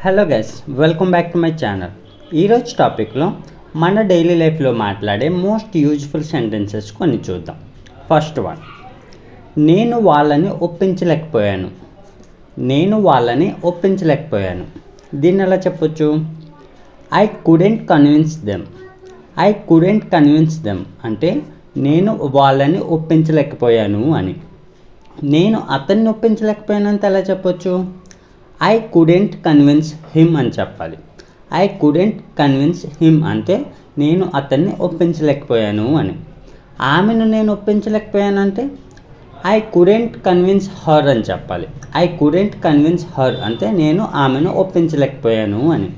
Hello guys, welcome back to my channel. ఈరోజు టాపిక్లో మన డైలీ లైఫ్లో మాట్లాడే మోస్ట్ యూజ్ఫుల్ సెంటెన్సెస్ కొన్ని చూద్దాం. ఫస్ట్ వన్, నేను వాళ్ళని ఒప్పించలేకపోయాను. నేను వాళ్ళని ఒప్పించలేకపోయాను. దీన్ని ఎలా చెప్పొచ్చు? I couldn't convince them. I couldn't convince them అంటే నేను వాళ్ళని ఒప్పించలేకపోయాను అని. నేను అతన్ని ఒప్పించలేకపోయాను అంటే ఎలా చెప్పొచ్చు? ఐ కుడెంట్ కన్విన్స్ హిమ్ అని చెప్పాలి. ఐ కుడెంట్ కన్విన్స్ హిమ్ అంటే నేను అతన్ని ఒప్పించలేకపోయాను అని. ఆమెను నేను ఒప్పించలేకపోయాను అంటే ఐ కుడెంట్ కన్విన్స్ హర్ అని చెప్పాలి. ఐ కుడెంట్ కన్విన్స్ హర్ అంటే నేను ఆమెను ఒప్పించలేకపోయాను అని.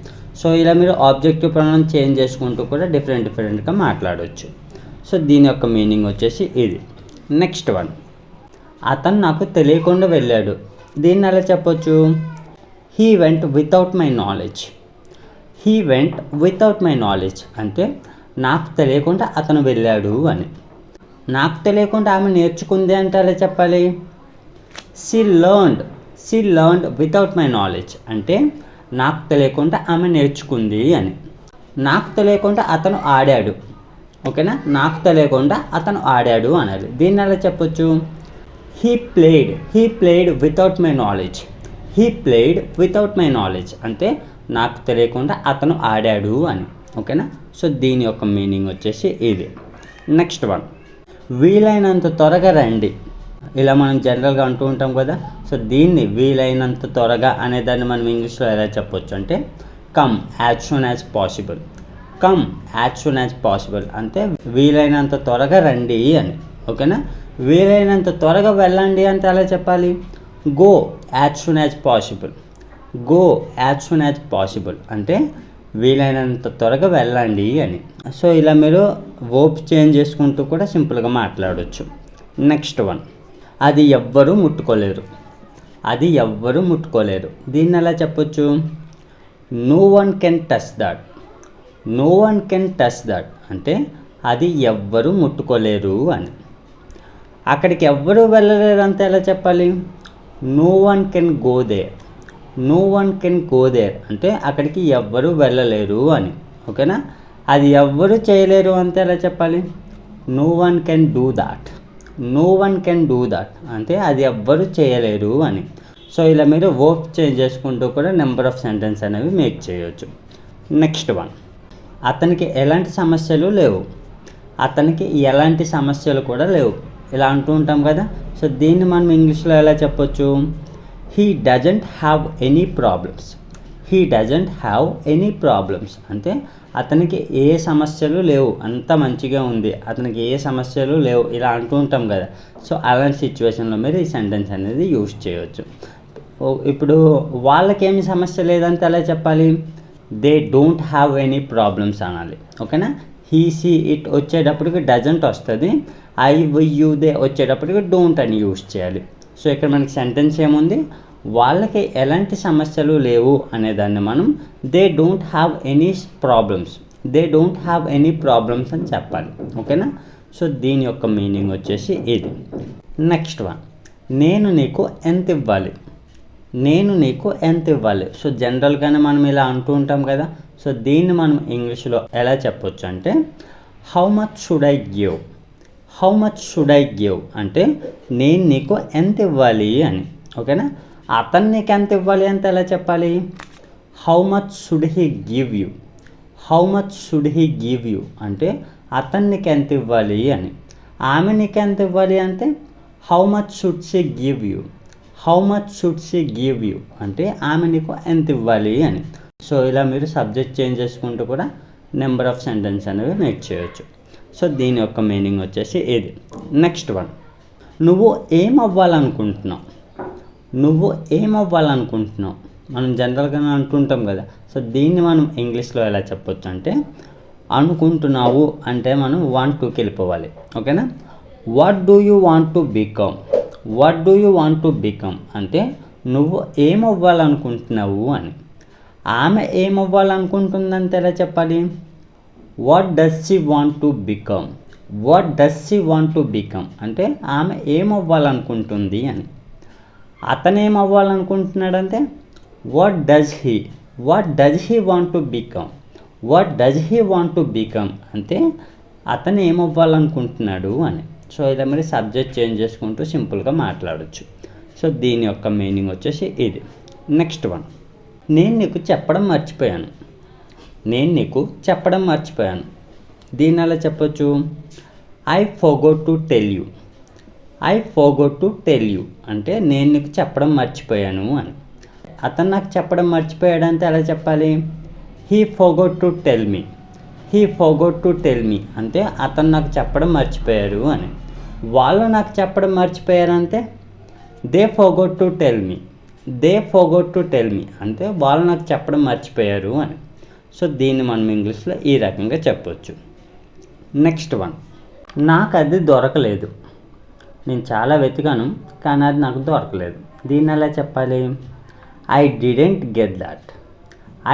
సో ఇలా మీరు ఆబ్జెక్టివ్ ప్రొనౌన్ చేంజ్ చేసుకుంటూ కూడా డిఫరెంట్గా మాట్లాడవచ్చు. సో దీని యొక్క మీనింగ్ వచ్చేసి ఇది. నెక్స్ట్ వన్, అతను నాకు తెలియకుండా వెళ్ళాడు. దీన్ని ఎలా చెప్పొచ్చు? He went without my knowledge. He went without my knowledge అంటే నాకు తెలియకుండా అతను వెళ్ళాడు అని. నాకు తెలియకుండా ఆమె నేర్చుకుంది అంటే అలా చెప్పాలి. She learned without my knowledge అంటే నాకు తెలియకుండా ఆమె నేర్చుకుంది అని. నాకు తెలియకుండా అతను ఆడాడు. ఓకేనా? నాకు తెలియకుండా అతను ఆడాడు అనాలి. దీన్ని ఎలా చెప్పొచ్చు? He played without my knowledge. He played without my knowledge అంటే నాకు తెలియకుండా అతను ఆడాడు అని. ఓకేనా? సో దీని యొక్క మీనింగ్ వచ్చేసి ఇది. నెక్స్ట్ వన్, వీలైనంత త్వరగా రండి. ఇలా మనం జనరల్గా అంటూ ఉంటాం కదా. సో దీన్ని వీలైనంత త్వరగా అనేదాన్ని మనం ఇంగ్లీష్లో ఎలా చెప్పొచ్చు అంటే come as soon as possible. Come as soon as possible అంటే వీలైనంత త్వరగా రండి అని. ఓకేనా? వీలైనంత త్వరగా వెళ్ళండి అంటే అలా చెప్పాలి. Go as soon as possible. Go as soon as possible అంటే వీలైనంత త్వరగా వెళ్ళండి అని. సో ఇలా మీరు వర్బ్ చేంజ్ చేసుకుంటూ కూడా సింపుల్గా మాట్లాడవచ్చు. నెక్స్ట్ వన్, అది ఎవ్వరూ ముట్టుకోలేరు. అది ఎవ్వరూ ముట్టుకోలేరు. దీన్ని ఎలా చెప్పొచ్చు? No one can touch that. No one can touch that అంటే అది ఎవ్వరూ ముట్టుకోలేరు అని. అక్కడికి ఎవ్వరూ వెళ్ళలేరు అంతే ఎలా చెప్పాలి? No one can go there. No one can go there అంటే అక్కడికి ఎవ్వరూ వెళ్ళలేరు అని. ఓకేనా? అది ఎవ్వరూ చేయలేరు అంతే ఎలా చెప్పాలి? No one can do that. No one can do that అంటే అది ఎవ్వరూ చేయలేరు అని. సో ఇలా మీరు వర్బ్ చేంజ్ చేసుకుంటూ కూడా నెంబర్ ఆఫ్ సెంటెన్స్ అనేవి మేక్ చేయొచ్చు. నెక్స్ట్ వన్, అతనికి ఎలాంటి సమస్యలు లేవు. అతనికి ఎలాంటి సమస్యలు కూడా లేవు. ఇలా అంటూ ఉంటాం కదా. సో దీన్ని మనం ఇంగ్లీష్లో ఎలా చెప్పొచ్చు? He doesn't have any problems. He doesn't have any problems అంటే అతనికి ఏ సమస్యలు లేవు, అంత మంచిగా ఉంది, అతనికి ఏ సమస్యలు లేవు, ఇలా అంటూ ఉంటాం కదా. సో అలాంటి సిచ్యువేషన్లో మీరు ఈ సెంటెన్స్ అనేది యూజ్ చేయవచ్చు. ఇప్పుడు వాళ్ళకేమి సమస్య లేదంటే అలా చెప్పాలి. They don't have any problems అనాలి. ఓకేనా? హీ సీ ఇట్ వచ్చేటప్పటికి డజంట్ వస్తుంది. ఐ వి యూ దే వచ్చేటప్పటికి డోంట్ అని యూజ్ చేయాలి. సో ఇక్కడ మనకి సెంటెన్స్ ఏముంది? వాళ్ళకి ఎలాంటి సమస్యలు లేవు అనేదాన్ని మనం they don't have any problems. They don't have any problems అని చెప్పాలి. ఓకేనా? సో దీని యొక్క మీనింగ్ వచ్చేసి ఇది. నెక్స్ట్ వన్, నేను నీకు ఎంత ఇవ్వాలి. నేను నీకు ఎంత ఇవ్వాలి. సో జనరల్గానే మనం ఇలా అంటూ ఉంటాం కదా. సో దీన్ని మనం ఇంగ్లీష్లో ఎలా చెప్పొచ్చు అంటే how much should I give. How much should I give అంటే నేను నీకు ఎంత ఇవ్వాలి అని. ఓకేనా? అతను నీకు ఎంత ఇవ్వాలి అంటే ఎలా చెప్పాలి? How much should he give you. How much should he give you అంటే అతను నీకు ఎంత ఇవ్వాలి అని. ఆమె నీకు ఎంత ఇవ్వాలి అంటే how much should she give you. How much should she give you అంటే ఆమె నీకు ఎంత ఇవ్వాలి అని. సో ఇలా మీరు సబ్జెక్ట్ చేంజ్ చేసుకుంటూ కూడా నెంబర్ ఆఫ్ సెంటెన్స్ అనేవి మేక్ చేయొచ్చు. సో దీని యొక్క మీనింగ్ వచ్చేసి ఇది. నెక్స్ట్ వన్, నువ్వు ఏం అవ్వాలనుకుంటున్నావు. నువ్వు ఏం అవ్వాలనుకుంటున్నావు మనం జనరల్గా అంటుంటాం కదా. సో దీన్ని మనం ఇంగ్లీష్లో ఎలా చెప్పొచ్చు అంటే అనుకుంటున్నావు అంటే మనం వాంట్ టుకి వెళ్ళిపోవాలి. ఓకేనా? What do you want to become. What do you want to become అంటే నువ్వు ఏం అవ్వాలనుకుంటున్నావు అని. ఆమె ఏం అవ్వాలనుకుంటుందంటే ఎలా చెప్పాలి? What does she want to become. What does she want to become అంటే ఆమె ఏం అవ్వాలనుకుంటుంది అని. అతను ఏం అవ్వాలనుకుంటున్నాడంటే what does he. What does he want to become. What does he want to become అంటే అతను ఏమవ్వాలనుకుంటున్నాడు అని. సో ఇలా మరి సబ్జెక్ట్ చేంజ్ చేసుకుంటూ సింపుల్గా మాట్లాడచ్చు. సో దీని యొక్క మీనింగ్ వచ్చేసి ఇది. నెక్స్ట్ వన్, నేను నీకు చెప్పడం మర్చిపోయాను. నేను నీకు చెప్పడం మర్చిపోయాను. దీన్ని ఎలా చెప్పొచ్చు? I forgot to tell you. I forgot to tell you అంటే నేను నీకు చెప్పడం మర్చిపోయాను అని. అతను నాకు చెప్పడం మర్చిపోయాడంటే ఎలా చెప్పాలి? He forgot to tell me. He forgot to tell me అంటే అతను నాకు చెప్పడం మర్చిపోయారు అని. వాళ్ళు నాకు చెప్పడం మర్చిపోయారంటే they forgot to tell me. They forgot to tell me అంటే వాళ్ళు నాకు చెప్పడం మర్చిపోయారు అని. సో దీన్ని మనం ఇంగ్లీష్లో ఈ రకంగా చెప్పొచ్చు. నెక్స్ట్ వన్, నాకు అది దొరకలేదు. నేను చాలా వెతికాను కానీ అది నాకు దొరకలేదు. దీన్ని ఎలా చెప్పాలి? I didn't get that.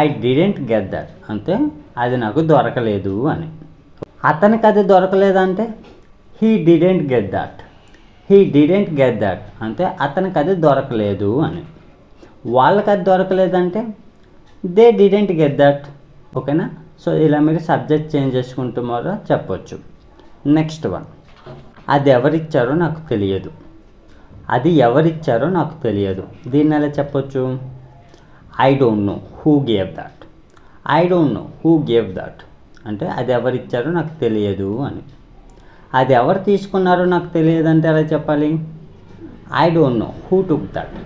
I didn't get that అంటే అది నాకు దొరకలేదు అని. అతనికి అది దొరకలేదంటే he didn't get that. He didn't get that అంటే అతనికి అది దొరకలేదు అని. వాళ్ళకి అది దొరకలేదంటే దే డిడెంట్ గెట్ దట్. ఓకేనా? సో ఇలా మీరు సబ్జెక్ట్ చేంజ్ చేసుకుంటూ మరో చెప్పొచ్చు. నెక్స్ట్ వన్, అది ఎవరిచ్చారో నాకు తెలియదు. అది ఎవరిచ్చారో నాకు తెలియదు. దీన్ని ఎలా చెప్పొచ్చు? I don't know who gave that. I don't know who gave that అంటే అది ఎవరిచ్చారో నాకు తెలియదు అని. అది ఎవరు తీసుకున్నారో నాకు తెలియదు అంటే ఎలా చెప్పాలి? I don't know who took that.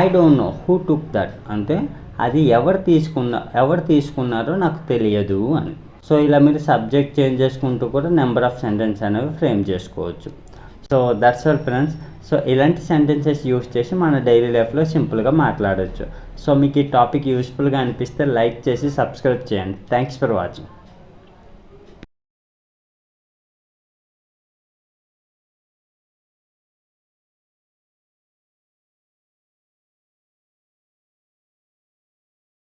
I don't know who took that అంటే అది ఎవరు తీసుకున్నారో నాకు తెలియదు అని. సో ఇలా మీరు సబ్జెక్ట్ చేంజ్ చేసుకుంటూ కూడా నెంబర్ ఆఫ్ సెంటెన్స్ అనేవి ఫ్రేమ్ చేసుకోవచ్చు. So that's all friends. So ఇలాంటి సెంటెన్సెస్ యూస్ చేసి మన డైలీ లైఫ్లో సింపుల్గా మాట్లాడవచ్చు. సో మీకు ఈ టాపిక్ యూస్ఫుల్గా అనిపిస్తే లైక్ చేసి సబ్స్క్రైబ్ చేయండి. Thanks for watching.